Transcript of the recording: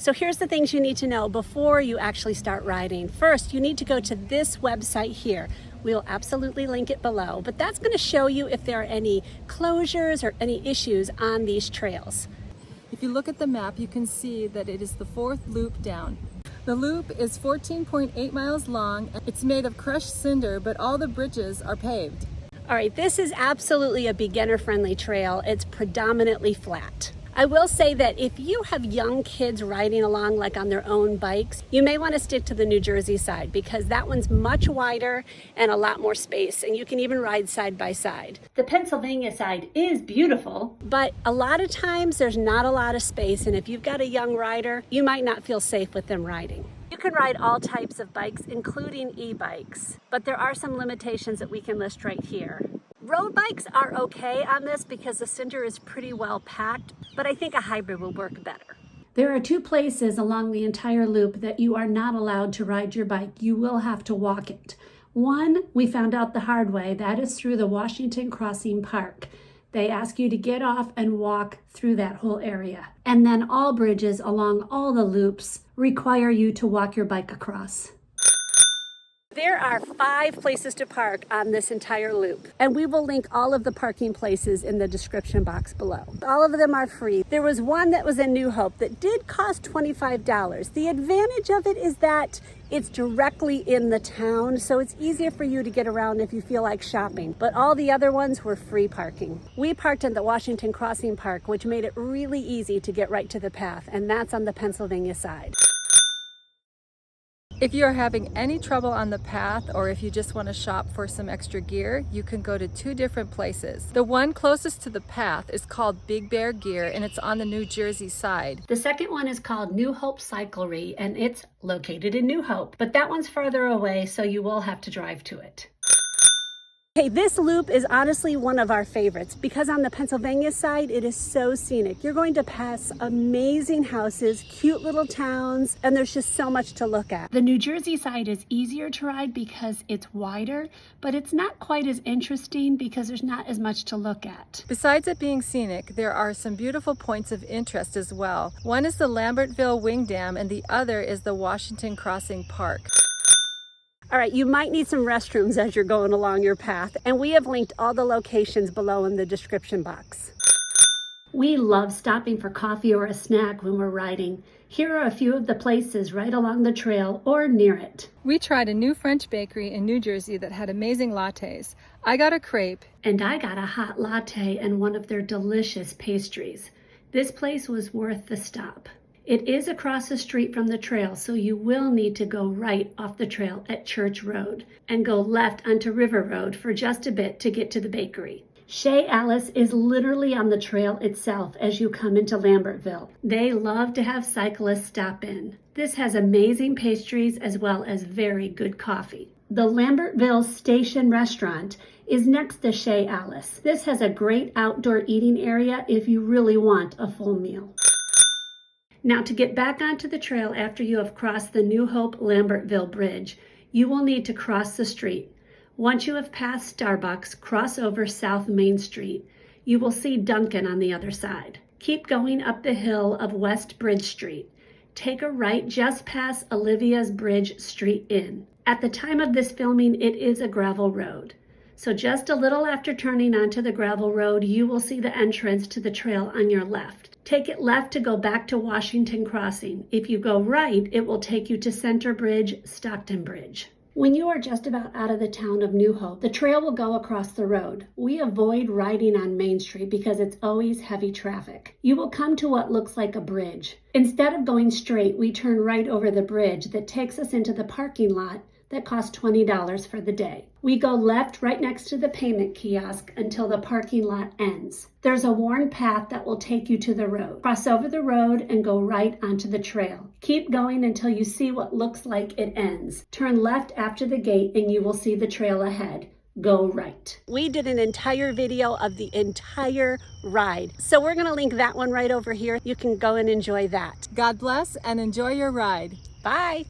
So here's the things you need to know before you actually start riding. First, you need to go to this website here. We'll absolutely link it below, but that's going to show you if there are any closures or any issues on these trails. If you look at the map, you can see that it is the 4th loop down. The loop is 14.8 miles long. It's made of crushed cinder, but all the bridges are paved. All right, this is absolutely a beginner-friendly trail. It's predominantly flat. I will say that if you have young kids riding along like on their own bikes, you may want to stick to the New Jersey side because that one's much wider and a lot more space, and you can even ride side by side. The Pennsylvania side is beautiful, but a lot of times there's not a lot of space, and if you've got a young rider, you might not feel safe with them riding. You can ride all types of bikes, including e-bikes, but there are some limitations that we can list right here. Road bikes are okay on this because the cinder is pretty well packed, but I think a hybrid will work better. There are 2 places along the entire loop that you are not allowed to ride your bike. You will have to walk it. One, we found out the hard way, that is through the Washington Crossing Park. They ask you to get off and walk through that whole area. And then all bridges along all the loops require you to walk your bike across. There are 5 places to park on this entire loop, and we will link all of the parking places in the description box below. All of them are free. There was one that was in New Hope that did cost $25. The advantage of it is that it's directly in the town, so it's easier for you to get around if you feel like shopping, but all the other ones were free parking. We parked in the Washington Crossing Park, which made it really easy to get right to the path, and that's on the Pennsylvania side. If you are having any trouble on the path, or if you just want to shop for some extra gear, you can go to 2 different places. The one closest to the path is called Big Bear Gear, and it's on the New Jersey side. The second one is called New Hope Cyclery, and it's located in New Hope, but that one's farther away, so you will have to drive to it. Hey, this loop is honestly one of our favorites because on the Pennsylvania side, it is so scenic. You're going to pass amazing houses, cute little towns, and there's just so much to look at. The New Jersey side is easier to ride because it's wider, but it's not quite as interesting because there's not as much to look at. Besides it being scenic, there are some beautiful points of interest as well. One is the Lambertville Wing Dam, and the other is the Washington Crossing Park. All right, you might need some restrooms as you're going along your path, and we have linked all the locations below in the description box. We love stopping for coffee or a snack when we're riding. Here are a few of the places right along the trail or near it. We tried a new French bakery in New Jersey that had amazing lattes. I got a crepe. And I got a hot latte and one of their delicious pastries. This place was worth the stop. It is across the street from the trail, so you will need to go right off the trail at Church Road and go left onto River Road for just a bit to get to the bakery. Chez Alice is literally on the trail itself as you come into Lambertville. They love to have cyclists stop in. This has amazing pastries as well as very good coffee. The Lambertville Station Restaurant is next to Chez Alice. This has a great outdoor eating area if you really want a full meal. Now, to get back onto the trail after you have crossed the New Hope Lambertville Bridge, you will need to cross the street. Once you have passed Starbucks, cross over South Main Street. You will see Dunkin' on the other side. Keep going up the hill of West Bridge Street. Take a right just past Olivia's Bridge Street Inn. At the time of this filming, it is a gravel road. So just a little after turning onto the gravel road, you will see the entrance to the trail on your left. Take it left to go back to Washington Crossing. If you go right, it will take you to Center Bridge, Stockton Bridge. When you are just about out of the town of New Hope, the trail will go across the road. We avoid riding on Main Street because it's always heavy traffic. You will come to what looks like a bridge. Instead of going straight, we turn right over the bridge that takes us into the parking lot that costs $20 for the day. We go left right next to the payment kiosk until the parking lot ends. There's a worn path that will take you to the road. Cross over the road and go right onto the trail. Keep going until you see what looks like it ends. Turn left after the gate and you will see the trail ahead. Go right. We did an entire video of the entire ride, so we're going to link that one right over here. You can go and enjoy that. God bless and enjoy your ride. Bye.